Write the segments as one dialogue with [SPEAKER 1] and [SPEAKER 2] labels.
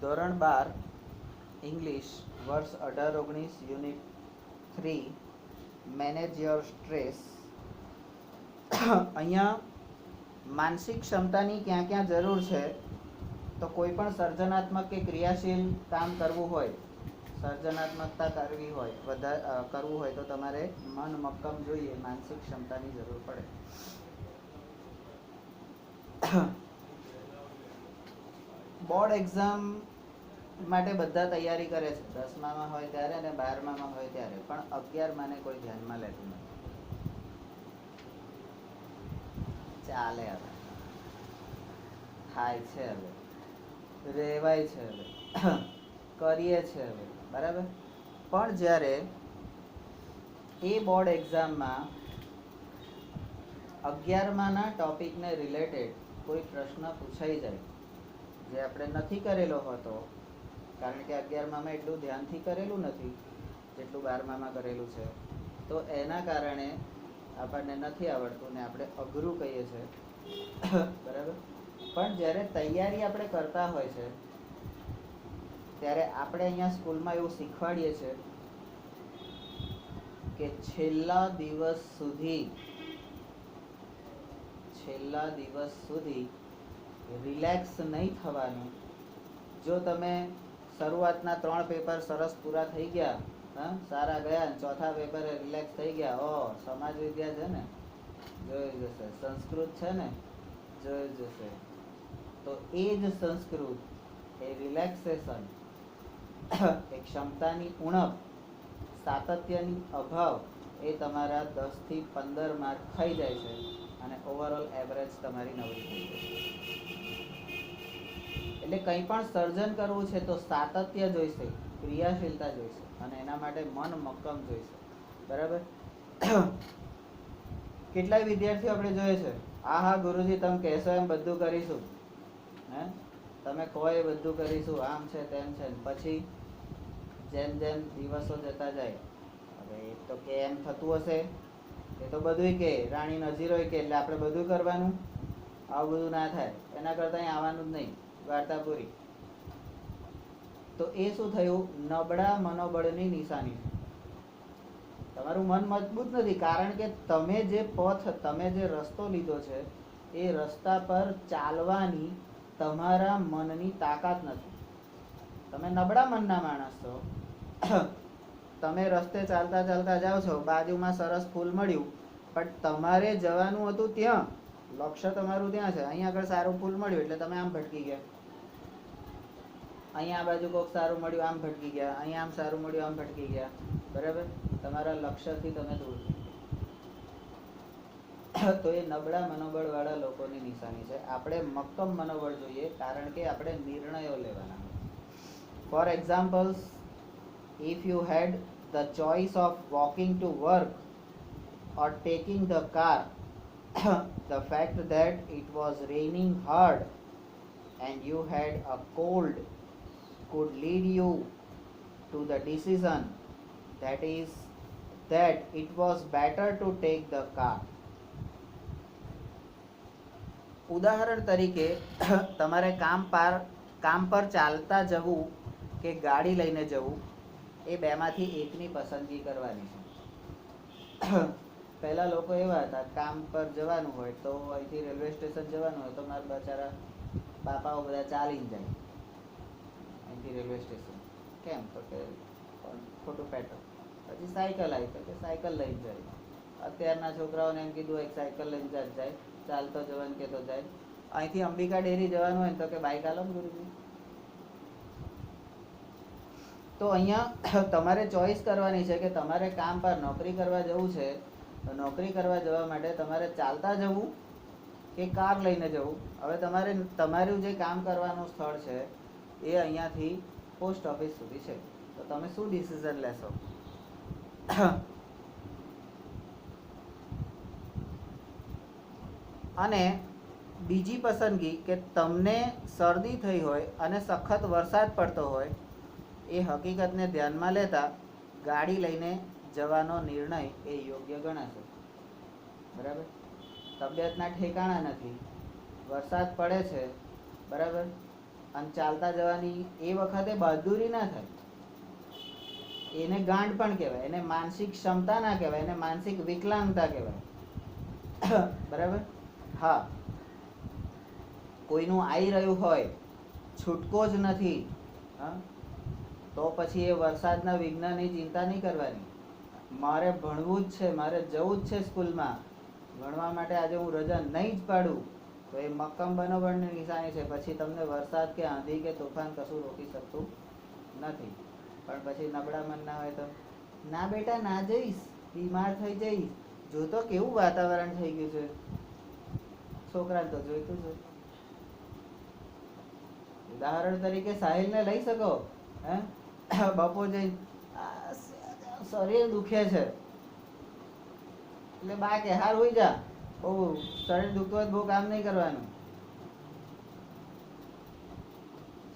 [SPEAKER 1] ધોરણ 12 ઇંગ્લિશ વર્ષ 18-19 unit 3 manage your stress. અહીંયા માનસિક ક્ષમતાની ક્યાં ક્યાં જરૂર છે, તો કોઈ પણ સર્જનાત્મક કે ક્રિયાશીલ કામ કરવું હોય, સર્જનાત્મકતા કરવી હોય, કરવું હોય તો તમારે મન મક્કમ જોઈએ, માનસિક ક્ષમતાની જરૂર પડે. બોર્ડ એક્ઝામ માટે બધા તૈયારી કરે છે, 10મામાં હોય ત્યારે અને 12મામાં હોય ત્યારે, પણ 11માને કોઈ ધ્યાનમાં લેતું નથી. ચાલે હવે, થાય છે હવે, રેવાય છે હવે, કરીએ છે હવે, બરાબર. પણ જ્યારે એ બોર્ડ એક્ઝામમાં 11માના ટોપિકને રિલેટેડ કોઈ પ્રશ્ન પૂછાઈ જાય જે આપણે નથી કરેલો હોતો, કારણ કે 11મામાં એટલું ધ્યાનથી કરેલું નથી જેટલું 12મામાં કરેલું છે, તો એના કારણે આપણને નથી આવડતું ને આપણે અઘરું કહીએ છીએ, બરાબર. પણ જ્યારે તૈયારી આપણે કરતા હોય છે ત્યારે આપણે અહીંયા સ્કૂલમાં એવું શીખવાડીએ છીએ કે છેલ્લા દિવસ સુધી રિલેક્સ નહીં થવાનું. જો તમે શરૂઆતના 3 પેપર સરસ પૂરા થઈ ગયા, સારા ગયા, ચોથા પેપરે રિલેક્સ થઈ ગયા, સમાજ વિદ્યા છે ને જોઈ જશે, સંસ્કૃત છે ને જોઈ જશે, તો એ જ સંસ્કૃત, એ રિલેક્સેશન, એ ક્ષમતાની ઉણપ, સાતત્યની અભાવ, એ તમારા 10થી 15 માર્ક ખાઈ જાય છે અને ઓવરઓલ એવરેજ તમારી નવરી થઈ જાય છે. એટલે કંઈ પણ સર્જન કરવું છે તો સાતત્ય જોઈશે, ક્રિયાશીલતા જોઈશે, અને એના માટે મન મક્કમ જોઈશે, બરાબર. કેટલાય વિદ્યાર્થીઓ આપણે જોઈએ છે, હા ગુરુજી તમે કહેશો એમ બધું કરીશું, તમે કહો એ બધું કરીશું, આમ છે તેમ છે, પછી જેમ જેમ દિવસો જતા જાય, હવે એ તો કે એમ થતું હશે, એ તો બધું કે રાણી નજીરો કે એટલે આપણે બધું કરવાનું, આવું બધું ના થાય, એના કરતાં અહીં આવવાનું જ નહીં, વાર્તા પૂરી. તો એ શું થયું? નબળા મનોબળની નિશાની. તમારું મન મજબૂત નથી, કારણ કે તમે જે રસ્તો લીધો છે એ રસ્તા પર ચાલવાની તમારા મનની તાકાત નથી. તમે નબળા મનના માણસ છો. તમે રસ્તે ચાલતા ચાલતા જાઓ છો, બાજુમાં સરસ ફૂલ મળ્યું, પણ તમારે જવાનું હતું ત્યાં, લક્ષ્ય તમારું ત્યાં છે, અહીંયા આગળ સારું ફૂલ મળ્યું એટલે તમે આમ ભટકી ગયા, અહીંયા આ બાજુ કોઈક સારું મળ્યું આમ ભટકી ગયા, અહીંયા આમ સારું મળ્યું આમ ભટકી ગયા, બરાબર. તમારા લક્ષ્યથી તમે દૂર થઈ ગયા. તો એ નબળા મનોબળ વાળા લોકોની નિશાની છે. આપણે મક્કમ મનોબળ જોઈએ, કારણ કે આપણે નિર્ણયો લેવાના. For example, if you had the choice of walking to work or taking the car, the fact that it was raining hard and you had a cold could lead you to the decision that it was better to take the car. ઉદાહરણ તરીકે, તમારે કામ પર ચાલતા જવું કે ગાડી લઈને જવું, એ બેમાંથી એકની પસંદગી કરવાની છે. પહેલા લોકો એવા હતા, કામ પર જવાનું હોય તો અહીંથી રેલવે સ્ટેશન જવાનું હોય તો મારા બચારા બાપાઓ બધા ચાલીને જાય અહીંથી રેલવે સ્ટેશન. કેમ? તો કે ખોટું પેટ્રોલ. પછી સાયકલ આવી તો કે સાયકલ લઈને જાય. અત્યારના છોકરાઓને એમ કીધું એક સાયકલ લઈને જાય, ચાલતો જવાનું કે તો જાય. અહીંથી અંબિકા ડેરી જવાનું હોય તો કે બાઇક આલો ગુરુજી. તો અહીંયા તમારે ચોઈસ કરવાની છે કે તમારે કામ પર નોકરી કરવા જવું છે, તો નોકરી કરવા જવા માટે તમારે ચાલતા જવું કે કાર લઈને જવું. હવે તમારું જે કામ કરવાનું સ્થળ છે એ અહીંયાથી પોસ્ટ ઓફિસ સુધી છે, તો તમે શું ડિસિઝન લેશો? અને બીજી પસંદગી કે તમને શરદી થઈ હોય અને સખત વરસાદ પડતો હોય, એ હકીકતને ધ્યાનમાં લેતા ગાડી લઈને જવાનો નિર્ણય એ યોગ્ય ગણાશે, બરાબર. તબિયતના ઠેકાણા નથી, વરસાદ પડે છે, બરાબર, અને ચાલતા જવાની એ વખતે બહાદુરી ના થાય, એને ગાંઠ પણ કહેવાય, એને માનસિક ક્ષમતા ના કહેવાય, એને માનસિક વિકલાંગતા કહેવાય. બરાબર. હા, કોઈનું આવી રહ્યું હોય, છૂટકો જ નથી, હા, તો પછી એ વરસાદના વિઘ્નની ચિંતા નહીં કરવાની. મારે ભણવું જ છે, મારે જવું જ છે સ્કૂલમાં, ભણવા માટે આજે હું રજા નહીં જ પાડું, તો એ મક્કમ બનોબળની નિશાની છે. પછી તમને વરસાદ કે આંધી કે તોફાન કશું રોકી શકતું નથી. પણ પછી નબળા મન ના હોય તો, ના બેટા ના જઈશ, બીમાર થઈ જઈશ. જો તો કેવું વાતાવરણ થઈ ગયું છે, છોકરાને તો જોઈતું છે. ઉદાહરણ તરીકે સાહિલને લઈ શકો. હે, બપોર જઈ શરીર દુખે છે એટલે બા કે હાર હોઈ જા, બહુ શરીર દુખતું હોય બહુ કામ નહીં કરવાનું.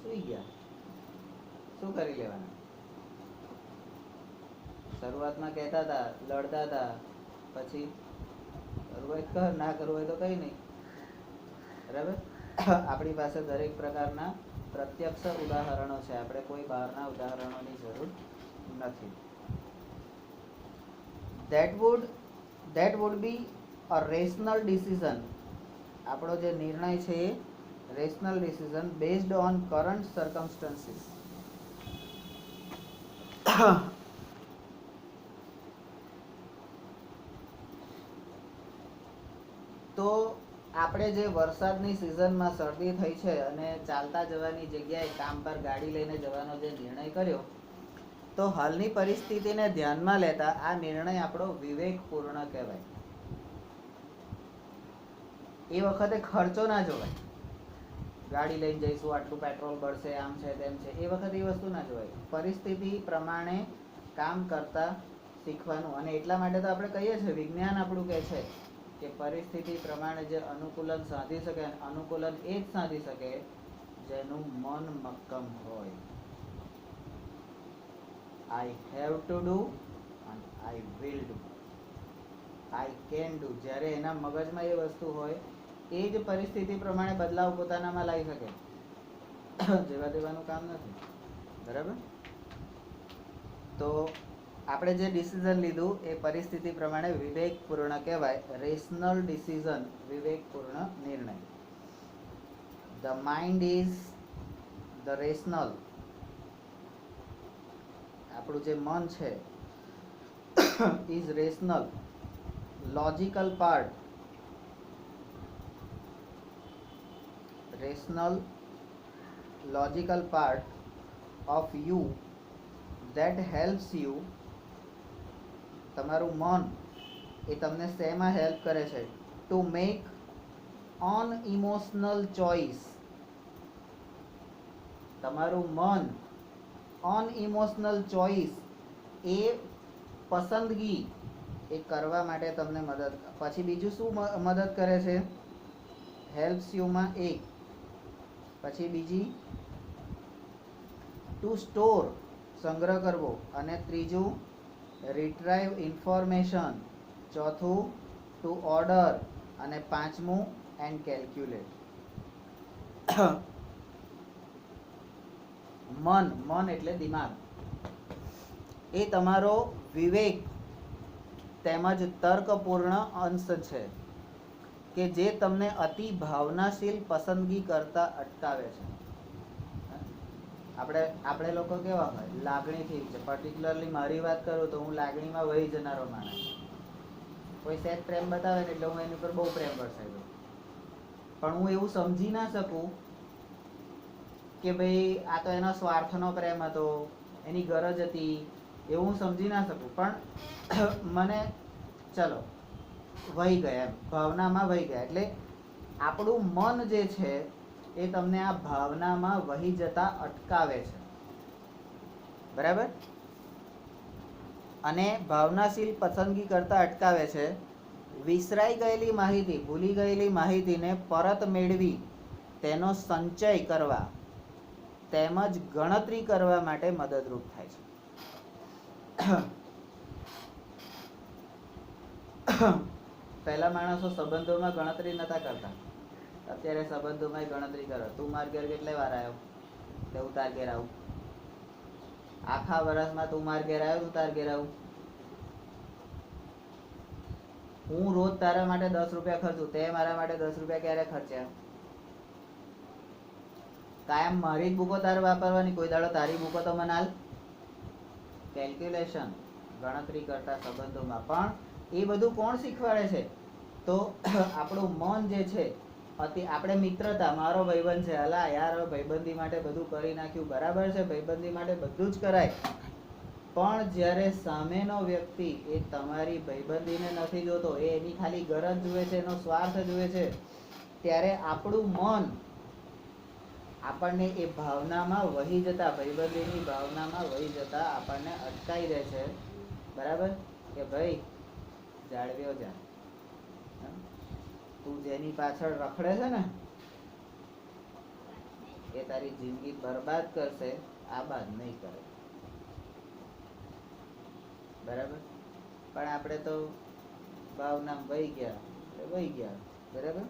[SPEAKER 1] સુઈ ગયા, શું કરી લેવાના? શરૂઆતમાં કહેતા હતા, લડતા હતા, પછી કરવું હોય કર, ના કરવું હોય તો કઈ નહીં. બરાબર. આપણી પાસે દરેક પ્રકારના પ્રત્યક્ષ ઉદાહરણો છે, આપણે કોઈ બહારના ઉદાહરણોની જરૂર નથી. that would be a rational decision. આપણો જે નિર્ણય છે એ rational decision based on current circumstances. તો આપણે જે વરસાદની સિઝનમાં શરદી થઈ છે અને ચાલતા જવાની જગ્યાએ કામ પર ગાડી લઈને જવાનો જે નિર્ણય કર્યો, તો હાલની પરિસ્થિતિને ધ્યાનમાં લેતા આ નિર્ણય આપણો વિવેકપૂર્ણ કહેવાય. એ વખતે ખર્ચો ના જોવાય, ગાડી લઈને જઈશું, આટલું પેટ્રોલ બળશે, આમ છે તેમ છે, એ વખતે એ વસ્તુ ના જોવાય. પરિસ્થિતિ પ્રમાણે કામ કરતા શીખવાનું. અને એટલા માટે તો આપણે કહીએ છીએ, વિજ્ઞાન આપણું કહે છે કે પરિસ્થિતિ પ્રમાણે જે અનુકૂલન સાધી શકે, અનુકૂલન એ જ સાધી શકે જેનું મન મક્કમ હોય. આઈ હેવ ટુ ડુ અને I will do, I can do. જ્યારે એના મગજમાં એ વસ્તુ હોય, એ જ પરિસ્થિતિ પ્રમાણે બદલાવ પોતાનામાં લાવી શકે. જેવા તેવાનું કામ નથી. બરાબર. તો આપણે જે ડિસિઝન લીધું એ પરિસ્થિતિ પ્રમાણે વિવેકપૂર્ણ કહેવાય. રેશનલ ડિસિઝન, વિવેકપૂર્ણ નિર્ણય. The mind is the rational. આપણું જે મન છે is rational, logical part. Rational logical part of you that helps you. તમારું મન એ તમને શેમાં હેલ્પ કરે છે? To make on emotional choice. તમારું મન ઓન ઇમોશનલ ચોઇસ, એ પસંદગી એ કરવા માટે તમને મદદ. પછી બીજું શું મદદ કરે છે? હેલ્પ્સ યુમાં એક. પછી બીજી ટુ સ્ટોર, સંગ્રહ કરવો. અને ત્રીજું રિટ્રાઈવ ઇન્ફોર્મેશન. ચોથું ટુ ઓર્ડર. અને પાંચમું એન્ડ કેલ્ક્યુલેટ. મન એટલે દિમાગ. એ તમારો વિવેક તેમજ તર્કપૂર્ણ અંશ છે કે જે તમને અતિ ભાવનાશીલ પસંદગી કરતા અટકાવે છે. આપણે લોકો કેવા હોય, લાગણીથી છે. પર્ટિક્યુલરલી મારી વાત કરું તો હું લાગણીમાં વહી જનારો માણસ. કોઈ સેજ પ્રેમ બતાવે ને એટલે હું એની પર બહુ પ્રેમ વરસાઈ દઉં. પણ હું એવું સમજી ના શકું કે ભાઈ આ તો એનો સ્વાર્થનો પ્રેમ હતો, એની ગરજ હતી, એવું હું સમજી ના શકું. પણ મને ચલો વહી ગયા, એમ ભાવનામાં વહી ગયા. એટલે આપણું મન જે છે એ તમને આ ભાવનામાં વહી જતા અટકાવે છે. બરાબર. અને ભાવનાશીલ પસંદગી કરતા અટકાવે છે. વિસરાઈ ગયેલી માહિતી, ભૂલી ગયેલી માહિતીને પરત મેળવી તેનો સંચય કરવા તેમજ ગણતરી કરવા માટે મદદરૂપ થાય છે. પહેલા માણસો સંબંધોમાં ગણતરી નતા કરતા. અત્યારે સંબંધોમાં ગણતરી કરો, તું માર ઘેર કેટલી વાર આવ્યો, તો હું તાર ઘેર આવું. આખા વર્ષમાં તું માર ઘેર આવ્યો, તું તાર ઘેર આવું. હું રોજ તારા માટે 10 રૂપિયા ખર્ચું, તે મારા માટે 10 રૂપિયા ક્યારે ખર્ચ્યા? કાયમ મારી જ બુકો તારે વાપરવાની, કોઈ દાડો તારી બુકો તો મને હાલ. કેલ્ક્યુલેશન, ગણતરી કરતા સંબંધોમાં પણ એ બધું કોણ શીખવાડે છે? તો આપણું મન જે છે. આપણે મિત્રતા, મારો ભાઈબંધ છે, અલા યાર ભાઈબંધી માટે બધું કરી નાખ્યું, બરાબર છે, ભાઈબંધી માટે બધું જ કરાય, પણ જ્યારે સામેનો વ્યક્તિ એ તમારી ભાઈબંધીને નથી જોતો, એ એની ખાલી ગરજ જુએ છે, એનો સ્વાર્થ જુએ છે, ત્યારે આપણું મન આપણને એ ભાવનામાં વહી જતા, ભાઈબંધીની ભાવનામાં વહી જતા આપણને અટકાઈ દે છે. બરાબર કે ભાઈ જાળવ્યો જા, તું જેની પાછળ રખડે છે ને એ તારી જિંદગી બરબાદ કરશે, આબાદ નહીં કરે. બરાબર, પણ આપણે તો ભાવના વહી ગયા. બરાબર,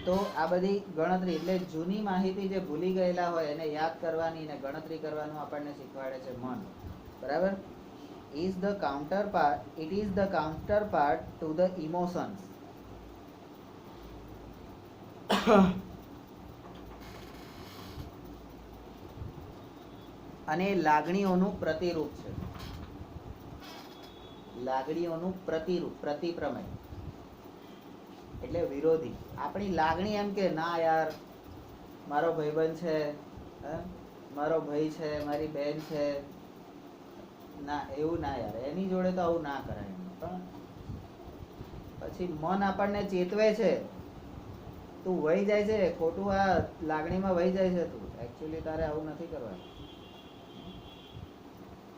[SPEAKER 1] તો આ બધી ગણતરી એટલે જૂની માહિતી જે ભૂલી ગયેલા હોય એને યાદ કરવાની ને ગણતરી કરવાનું આપણને શીખવાડે છે મન. બરાબર, it is the counterpart to the emotions. અને લાગણીઓનું પ્રતિરૂપ છે. લાગણીઓનું પ્રતિરૂપ, પ્રતિપ્રમેય એટલે વિરોધી. આપણી લાગણી એમ કે ના યાર મારો ભાઈબંધ છે, મારો ભાઈ છે, મારી બેન છે, ના એવું ના યાર, એની જોડે તો આવું ના કરાય. પણ પછી મન આપણને ચેતવે છે, તું વહી જાય છે, ખોટું આ લાગણીમાં વહી જાય છે, તું એકચ્યુઅલી તારે આવું નથી કરવાનું,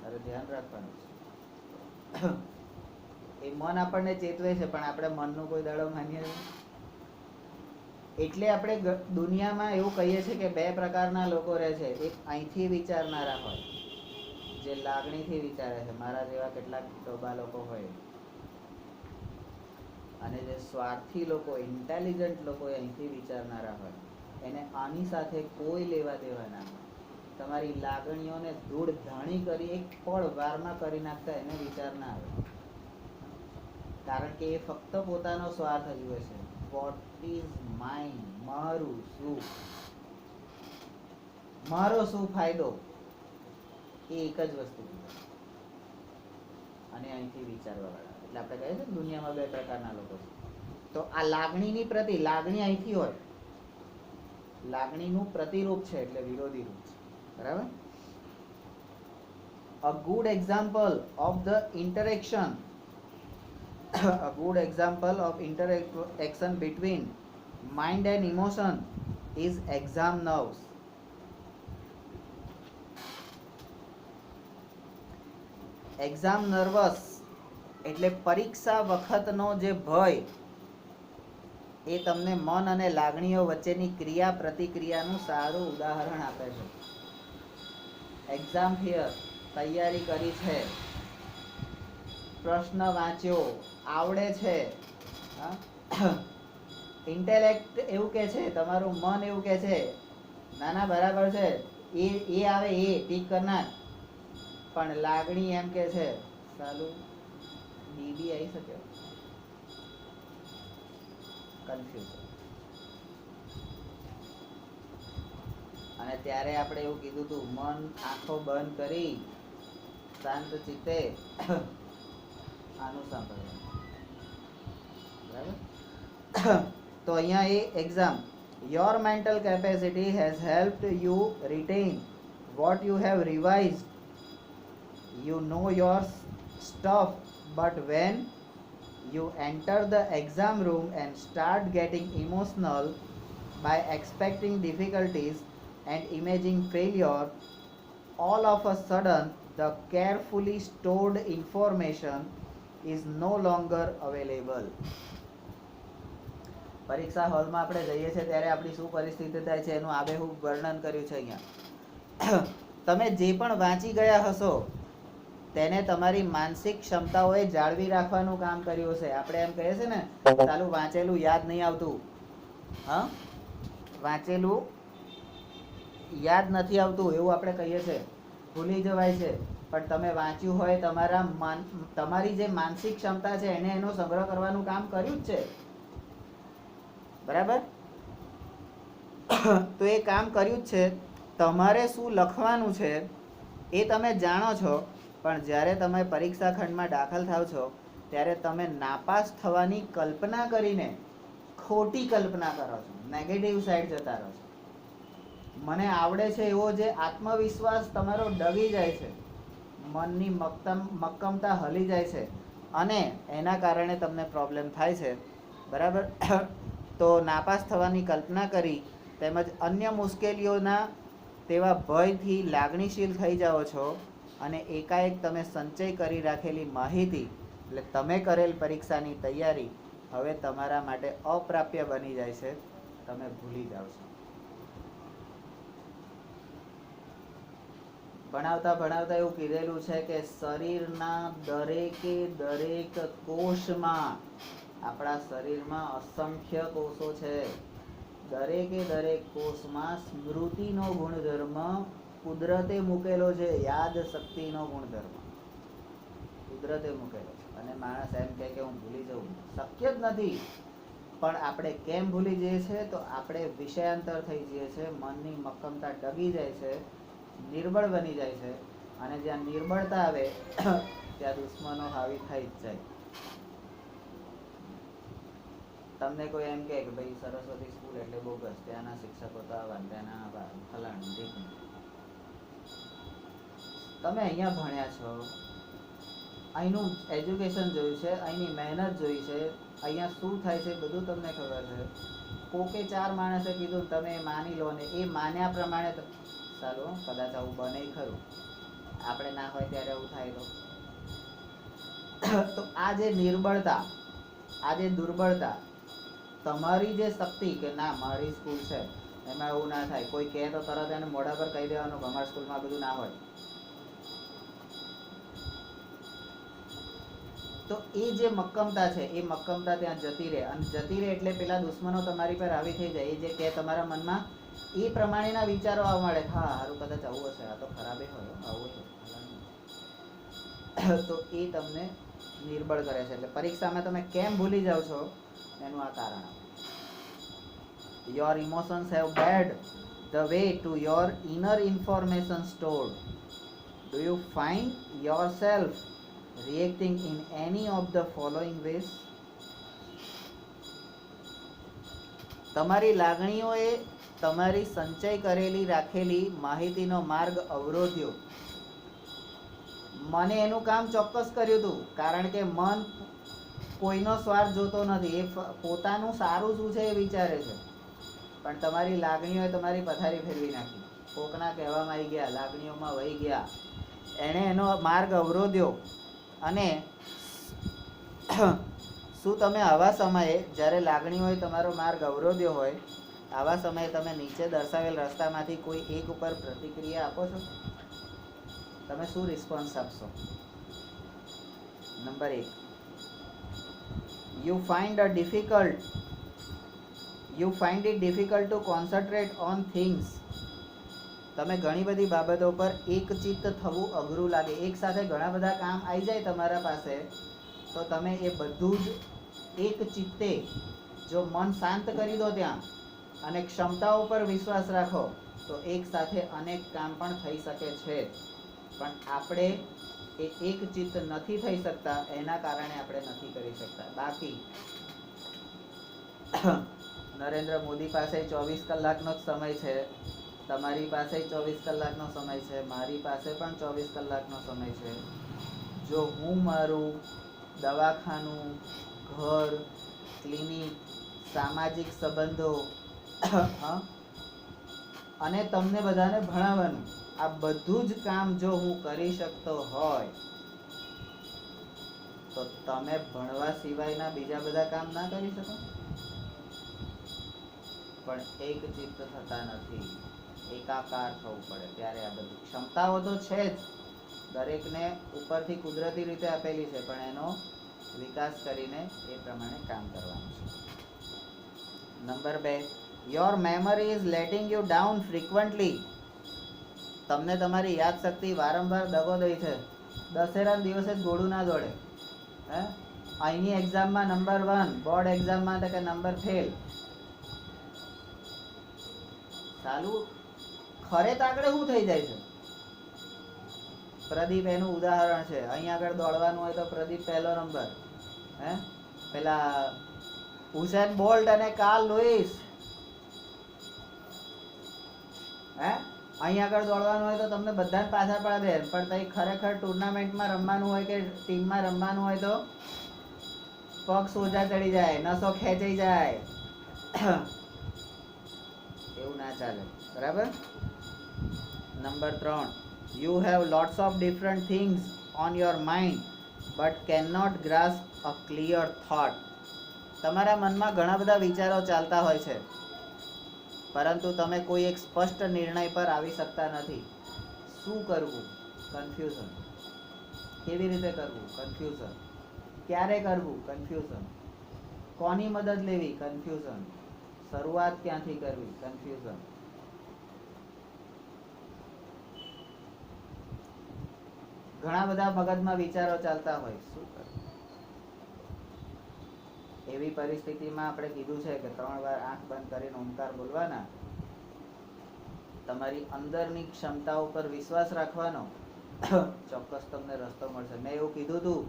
[SPEAKER 1] તારે ધ્યાન રાખવાનું છે. એ મન આપણને ચેતવે છે, પણ આપણે મનનું કોઈ દાડો માનીએ નહીં. એટલે આપણે દુનિયામાં એવું કહીએ છીએ કે 2 પ્રકારના લોકો રહે છે. એક અહીંથી વિચારનારા હોય, જે લાગણીથી વિચારે છે, મારા જેવા કેટલાક ડોબા લોકો હોય, અને જે સ્વાર્થી લોકો, ઇન્ટેલિજન્ટ લોકો અહીંથી વિચારનારા હોય, એને આની સાથે કોઈ લેવા દેવા ના હોય. તમારી લાગણીઓને ધૂળ ધાણી કરી એક પળ વારમાં કરી નાખતા એને વિચાર ના આવે, કારણ કે એ ફક્ત પોતાનો સ્વાર્થ જુએ છે. વોટ ઇઝ માઇન, મારું શું, મારો શું ફાયદો, એ એક જ વસ્તુ. અને અહીંથી વિચારવા વાળા, એટલે આપણે કહીએ છીએ દુનિયામાં 2 પ્રકારના લોકો છે. તો આ લાગણીની પ્રતિ, લાગણી અહીંથી હોય, લાગણીનું પ્રતિરૂપ છે એટલે વિરોધી રૂપ છે. બરાબર, a good example of interaction between mind and emotion is exam nerves. Exam nervous એટલે પરીક્ષા વખતનો જે ભય, એ તમને મન અને લાગણીઓ વચ્ચેની ક્રિયા પ્રતિક્રિયાનું સારું ઉદાહરણ આપે છે. એક્ઝામ ફિયર, તૈયારી કરી છે, પ્રશ્ન વાંચ્યો, આવડે છે, ઇન્ટેલેક્ટ એવું કે છે, તમારું મન એવું કે છે નાના બરાબર છે, એ આવે એ ઠીક કરનાર, પણ લાગણી એમ કે છે સાલું બીબી આવી શકે, કન્ફ્યુઝન. અને ત્યારે આપણે એવું કીધું હતું, મન આંખો બંધ કરી શાંત ચિત્તે આનું સાંભળવાનું. બરાબર, તો અહીંયા એ exam, your mental capacity has helped you retain what you have revised. You know your stuff, but when you enter the exam room and start getting emotional by expecting difficulties and imagining failure, all of a sudden the carefully stored information is no longer available. પરીક્ષા હોલમાં આપણે જઈએ છીએ ત્યારે આપણી શું પરિસ્થિતિ થાય છે એનું આબેહૂબ વર્ણન કર્યું છે અહીંયા. તમે જે પણ વાંચી ગયા હશો તેને તમારી માનસિક ક્ષમતાઓએ જાળવી રાખવાનું કામ કર્યું છે. આપણે એમ કહીએ છીએ ને ચાલુ વાંચેલું યાદ નહીં આવતું, હા, વાંચેલું યાદ નથી આવતું એવું આપણે કહીએ છીએ, ભૂલી જવાય છે. પણ તમે વાંચ્યું હોય, તમારી જે માનસિક ક્ષમતા છે એને એનો સંગ્રહ કરવાનું કામ કર્યું જ છે, બરાબર? તો એ કામ કર્યું જ છે. તમારે શું લખવાનું છે એ તમે જાણો છો, પણ જ્યારે તમે પરીક્ષા ખંડમાં દાખલ થાવ છો ત્યારે તમે નાપાસ થવાની કલ્પના કરીને ખોટી કલ્પના કરો છો, નેગેટિવ સાઈડ જતા રહો છો. મને આવડે છે એવો જે આત્મવિશ્વાસ તમારો ડગી જાય છે, મનની મક્કમતા હલી જાય છે, અને એના કારણે તમને પ્રોબ્લેમ થાય છે, બરાબર? તો નાપાસ થવાની કલ્પના કરી તેમજ અન્ય મુશ્કેલીઓના તેવા ભયથી લાગણીશીલ થઈ જાઓ છો, અને એકાએક તમે સંચય કરી રાખેલી માહિતી, એટલે તમે કરેલ પરીક્ષાની તૈયારી હવે તમારા માટે અપ્રાપ્ય બની જાય છે, તમે ભૂલી જાઓ છો. ભણાવતા એવું કીધેલું છે કે શરીરના દરેકે દરેક કોષમાં, આપણા શરીરમાં અસંખ્ય કોષો છે, દરેકે દરેક કોષમાં સ્મૃતિનો ગુણધર્મ કુદરતે મૂકેલો છે, યાદ શક્તિનો ગુણધર્મ કુદરતે મૂકેલો છે. અને માણસ એમ કહે કે હું ભૂલી જઉં, શક્ય જ નથી. પણ આપણે કેમ ભૂલી જઈએ છીએ? તો આપણે વિષયાંતર થઈ જઈએ છીએ, મનની મક્કમતા ડગી જાય છે, નિર્બળ બની જાય છે, અને જ્યાં નિર્બળતા આવે ત્યાં દુશ્મનો હાવી થઈ જ જાય. તમને કોઈ એમ કે ભાઈ સરસ્વતી સ્કૂલ એટલે બોગસ, ત્યાંના શિક્ષકો તો આવા, ત્યાંના ફલાણું ઢીકણું. તમે અહીંયા ભણ્યા છો, અહીંનું એજ્યુકેશન જોયું છે, અહીંની મહેનત જોઈ છે, અહીંયા શું થાય છે બધું તમને ખબર છે. કોકે 4 માણસે કીધું તમે માની લો, ને એ માન્યા પ્રમાણે સારું કદાચ આવું બને ખરું, આપણે ના હોય ત્યારે એવું થાય તો આ જે નિર્બળતા, આ જે દુર્બળતા, તમારી જે શક્તિ કે ના મારી સ્કૂલ છે એમાં એવું ના થાય, કોઈ કહે તો તરત એને મોઢા પર કહી દેવાનું કે અમારી સ્કૂલમાં બધું ના હોય. તો એ જે મક્કમતા છે એ મક્કમતા ત્યાં જતી રહે, અને જતી રહે એટલે પેલા દુશ્મનો તમારી પર આવી થઈ જાય. એ જે કે તમારા મનમાં એ પ્રમાણેના વિચારો આવવા મળે, હા સારું કદાચ આવું હશે, આ તો ખરાબે હોય, આવું છે, તો એ તમને નિર્બળ કરે છે. એટલે પરીક્ષામાં તમે કેમ ભૂલી જાઓ છો એનું આ કારણ. Your emotions have bared the way to your inner information stored. Do you find yourself reacting in any of the following ways? તમારી લાગણીઓએ તમારી સંચય કરેલી રાખેલી માહિતીનો માર્ગ અવરોધ્યો. મને એનું કામ ચોક્કસ કર્યું હતું, કારણ કે મન કોઈનો સ્વાર્થ જોતો નથી, એ પોતાનું સારું શું છે એ વિચારે છે. પણ તમારી લાગણીઓએ તમારી પથારી ફેરવી નાખી, કોકના કહેવામાં આવી ગયા, લાગણીઓમાં વહી ગયા, એણે એનો માર્ગ અવરોધ્યો. અને શું તમે આવા સમયે, જ્યારે લાગણીઓએ તમારો માર્ગ અવરોધ્યો હોય, આવા સમયે તમે નીચે દર્શાવેલ રસ્તામાંથી કોઈ એક ઉપર પ્રતિક્રિયા આપો છો? તમે શું રિસ્પોન્સ આપશો? Number 1, you find it difficult to concentrate on things. તમે ઘણી બધી બાબતો પર એકચિત્ત થવું અઘરું લાગે. એક સાથે ઘણા બધા કામ આવી જાય તમારા પાસે, તો તમે એ બધું જ એક ચિત્તે જો મન શાંત કરી દો ત્યાં, અને ક્ષમતાઓ પર વિશ્વાસ રાખો, તો એક સાથે અનેક કામ પણ થઈ શકે છે. પણ આપણે એ એક ચિત્ત નથી થઈ શકતા, એના કારણે આપણે નથી કરી શકતા. બાકી નરેન્દ્ર મોદી પાસે 24 કલાકનો જ સમય છે, તમારી પાસે 24 કલાકનો સમય છે, મારી પાસે પણ 24 કલાકનો સમય છે. જો હું મારું દવાખાનું, ઘર, ક્લિનિક, સામાજિક સંબંધો અને તમને બધાને ભણાવવાનું, આ બધું જ કામ જો હું કરી શકતો હોય, તો તમે ભણવા સિવાયના બીજા બધા કામ ના કરી શકો? પણ એક ચિત્ત થતા નથી, એકાકાર થવું પડે. ત્યારે આ બધી ક્ષમતાઓ તો છે જ, દરેકને ઉપરથી કુદરતી રીતે આપેલી છે, પણ એનો વિકાસ કરીને એ પ્રમાણે કામ કરવાનું છે. Number 2, your memory is letting you down frequently. તમને તમારી યાદશક્તિ વારંવાર દગો દે છે. દશેરાના દિવસે જ ગોળું ના દોડે. હે અહીંની એક્ઝામમાં નંબર 1, બોર્ડ એક્ઝામમાં તો કે નંબર ફેલ. ચાલુ ખરે તાકડે શું થઈ જાય છે? પ્રદીપ એનું ઉદાહરણ છે. અહીં આગળ દોડવાનું હોય તો પ્રદીપ પહેલો નંબર. હે પેલા હુસેન બોલ્ટ અને કાર્લ લુઈસ, હે અહીં આગળ દોડવાનું હોય તો તમને બધાને પાછા પાડી દે, પણ તઈ ખરેખર ટુર્નામેન્ટમાં રમવાનું હોય કે ટીમમાં રમવાનું હોય તો પગ સોજા ચડી જાય, નસો ખેંચાઈ જાય. એવું ના ચાલે. બરાબર. Number 3, you have lots of different things on your mind but cannot grasp a clear thought. તમારા મનમાં ઘણા બધા વિચારો ચાલતા હોય છે, પરંતુ તમે કોઈ એક સ્પષ્ટ નિર્ણય પર આવી શકતા નથી. શું કરવું? કન્ફ્યુઝન. કેવી રીતે કરવું? કન્ફ્યુઝન. ક્યારે કરવું? કન્ફ્યુઝન. કોની મદદ લેવી? કન્ફ્યુઝન. શરૂઆત ક્યાંથી કરવી? કન્ફ્યુઝન. ઘણા બધા મગજમાં વિચારો ચાલતા હોય. શું કરવું? એવી પરિસ્થિતિમાં આપણે કીધું છે કે 3 વાર આંખ બંધ કરીને ઓમકાર બોલવાના. તમારી અંદરની ક્ષમતાઓ પર વિશ્વાસ રાખવાનો. ચોક્કસ તમને રસ્તો મળશે. મેં એવું કીધું હતું,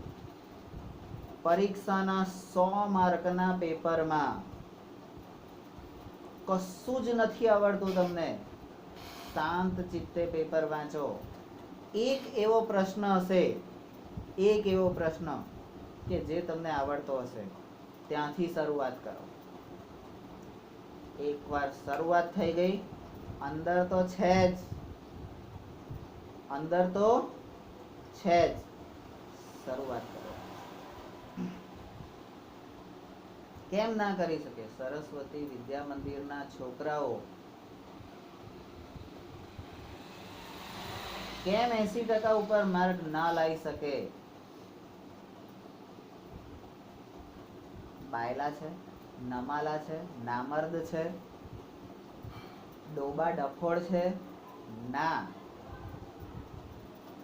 [SPEAKER 1] પરીક્ષાના 100 માર્કના પેપરમાં કશું જ નથી આવડતું તમને, શાંત ચિત્તે પેપર વાંચો. એક એવો પ્રશ્ન હશે, એક એવો પ્રશ્ન કે જે તમને આવડતો હશે, ત્યાંથી શરૂઆત કરો. એકવાર શરૂઆત થઈ ગઈ, અંદર તો છે જ, અંદર તો છે જ. શરૂઆત કરો. કેમ ના કરી શકે? સરસ્વતી વિદ્યા મંદિરના છોકરાઓ કેમ 80% ઉપર માર્ક ના લાવી શકે? બાયલા છે, નમાલા છે, નામર્દ છે, ડોબા ડફોડ છે? ના,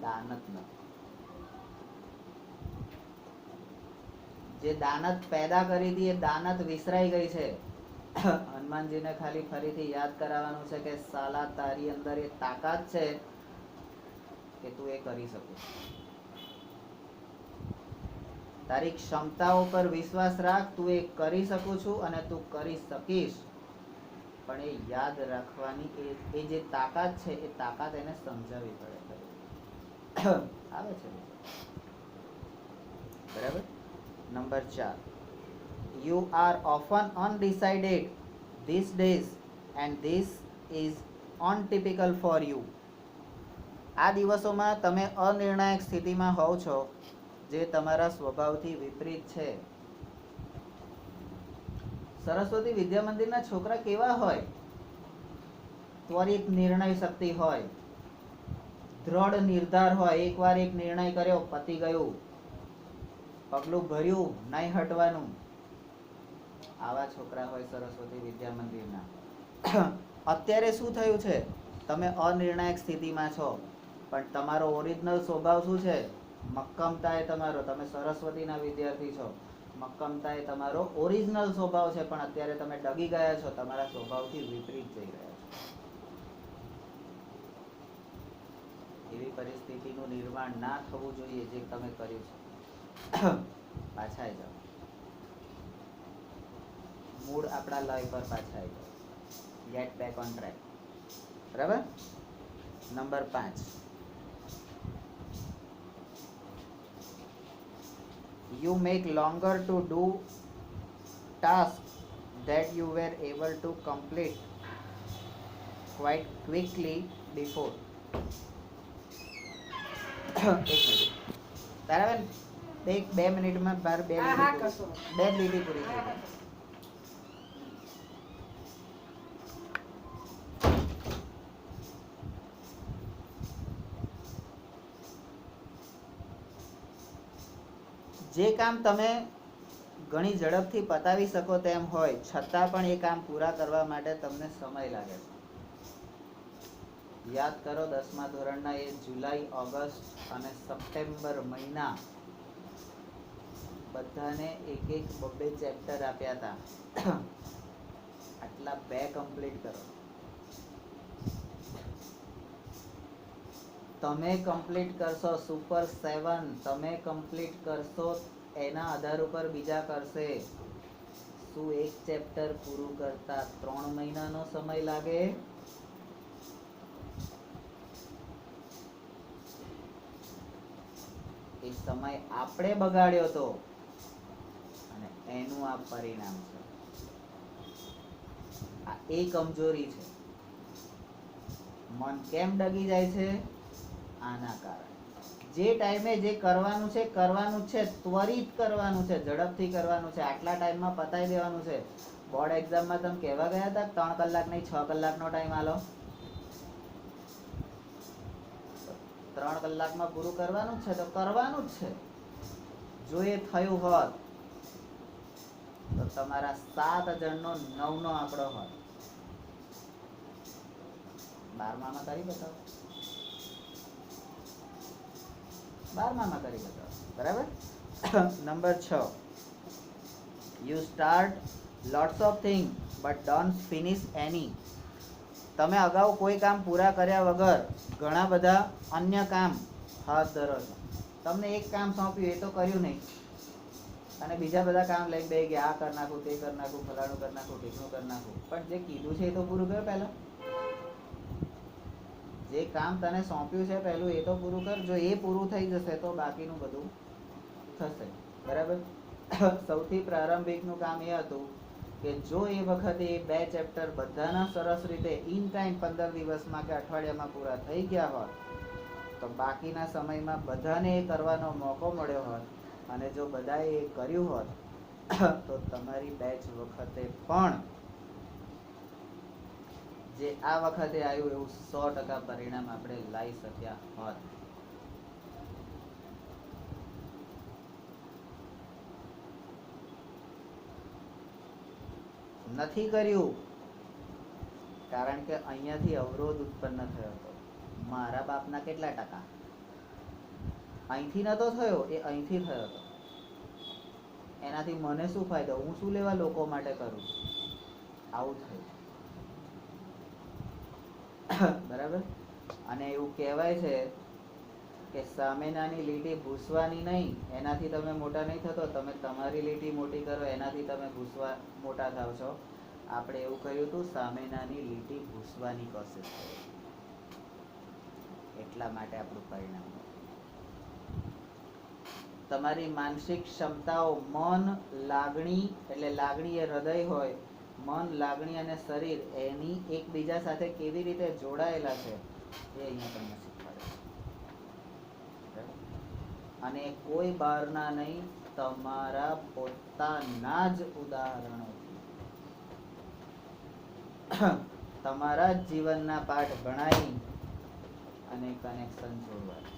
[SPEAKER 1] દાનત ન. જે દાનત પેદા કરી હતી એ દાનત વિસરાઈ ગઈ છે. હનુમાનજીને ખાલી ફરીથી યાદ કરાવવાનું છે કે સાલા તારી અંદર એ તાકાત છે કે તું એ કરી શકું. તારી ક્ષમતાઓ પર વિશ્વાસ રાખ. તું એ કરી શકું છું અને તું કરી શકીશ. પણ એ યાદ રાખવાની એ જે તાકાત છે, એ તાકાત એને સમજાવવી પડે. આવે છે. બરાબર. Number 4, you are often undecided these days and this is untypical for you. આ દિવસોમાં તમે અનિર્ણાયક સ્થિતિમાં હોવ છો, જે તમારા સ્વભાવથી વિપરીત છે. સરસ્વતી વિદ્યા મંદિરના છોકરા કેવા હોય? ત્વરિત નિર્ણય શક્તિ હોય, દ્રઢ નિર્ધાર હોય. એકવાર એક નિર્ણય કર્યો, પતી ગયું. પગલું ભર્યું, નહીં હટવાનું. આવા છોકરા હોય સરસ્વતી વિદ્યા મંદિરના. અત્યારે શું થયું છે? તમે અનિર્ણાયક સ્થિતિમાં છો, પણ તમારો ઓરિજિનલ સ્વભાવ શું છે? મક્કમતા એ તમારો. તમે સરસ્વતીના વિદ્યાર્થી છો, મક્કમતા એ તમારો ઓરિજિનલ સ્વભાવ છે, પણ અત્યારે તમે ડગી ગયા છો, તમારા સ્વભાવથી વિપરીત જઈ રહ્યા છો. એવી પરિસ્થિતિનું નિર્માણ ના થવું જોઈએ જે તમે કર્યું છે. પાછા આવી જાઓ, મૂળ આપણા લય પર પાછા આવી જાઓ. Get back on track. બરાબર. Number 5, you make longer to do tasks that you were able to complete quite quickly before. એક મિનિટ તારાબેન, 2 મિનિટમાં બાર 2 લીટી પૂરી થઈ ગઈ. જે કામ તમે ઘણી ઝડપથી પતાવી શકો તેમ હોય છતાં પણ એ કામ પૂરા કરવા માટે તમને સમય લાગે છે. યાદ કરો 10મા ધોરણના એ જુલાઈ, ઓગસ્ટ અને સપ્ટેમ્બર મહિના બધાને એક એક બબ્બે ચેપ્ટર આપ્યા હતા. આટલા 2 કમ્પ્લીટ કરો. તમે કમ્પ્લીટ કરશો સુપર 7, તમે કમ્પ્લીટ કરશો એના આધાર ઉપર બીજા કરશે. શું એક ચેપ્ટર પૂરું કરતા 3 મહિનાનો સમય લાગે? એ સમય આપણે બગાડ્યો તો અને એનું આ પરિણામ છે. આ એ કમજોરી છે. મન કેમ ડગી જાય છે? આના કારણે. જે ટાઈમે જે કરવાનું છે કરવાનું છે, ત્વરિત કરવાનું છે, ઝડપથી કરવાનું છે, આટલા ટાઈમમાં પતાવી દેવાનું છે. બોર્ડ એક્ઝામમાં તમે કહેવા ગયા હતા 3 કલાક નહીં 6 કલાકનો ટાઈમ આલો. 3 કલાકમાં પૂરું કરવાનું જ છે તો કરવાનું જ છે. જો એ થયું હોત તો તમારા 7 જણનો 9નો આંકડો હોત. 12માં કરી બતાવો. 12માં કરી બતાવો. બરાબર. Number 6, you start lots of thing but don't finish any. તમે અગાઉ કોઈ કામ પૂરા કર્યા વગર ઘણા બધા અન્ય કામ હાથ ધરો છો. તમને એક કામ સોંપ્યું એ તો કર્યું નહીં અને બીજા બધા કામ લઈને બે ગયા, આ કરી નાખું, તે કરી નાખું, ફલાણું કરી નાખું, ઢીકણું કરી નાખું. પણ જે કીધું છે એ તો પૂરું કર. પહેલા જે કામ તને સોંપ્યું છે પહેલું એ તો પૂરું કર. જો એ પૂરું થઈ જશે તો બાકીનું બધું થશે. બરાબર. સૌથી પ્રારંભિકનું કામ એ હતું કે જો એ વખતે એ 2 ચેપ્ટર બધાના સરસ રીતે ઇન ટાઈમ 15 દિવસમાં કે અઠવાડિયામાં પૂરા થઈ ગયા હોત તો બાકીના સમયમાં બધાને એ કરવાનો મોકો મળ્યો હોત અને જો બધાએ એ કર્યું હોત તો તમારી બેચ વખતે પણ જે આ વખતે આવ્યું એવું 100% પરિણામ આપણે લાવી શક્યા હોત. નથી કર્યું કારણ કે અહીંયાથી અવરોધ ઉત્પન્ન થયો હતો. મારા બાપના કેટલા ટકા? અહીંથી નતો થયો, એ અહીંથી થયો હતો. એનાથી મને શું ફાયદો? હું શું લેવા લોકો માટે કરું? આવું થયું. બરાબર. અને એવું કહેવાય છે કે સામેનાની લીટી ભૂસવાની નહીં, એનાથી તમે મોટા નહીં થતો. તમે તમારી લીટી મોટી કરો એનાથી તમે ભૂસવા મોટા થાવ છો. આપણે એવું કહ્યું હતું સામેનાની લીટી ભૂસવાની કોશિશ કરો. એટલા માટે આપણું પરિણામ. તમારી માનસિક ક્ષમતાઓ મન, લાગણી, એટલે લાગણી એ હૃદય હોય, મન, લાગણી અને શરીર એની એકબીજા સાથે કેવી રીતે જોડાયેલા છે એ અહીંયા તમને શીખવાડે છે. અને કોઈ બહારના નહીં, તમારા પોતાના જ ઉદાહરણોથી તમારા જ જીવનના પાઠ ભણાવી અને કનેક્શન જોડવા છે.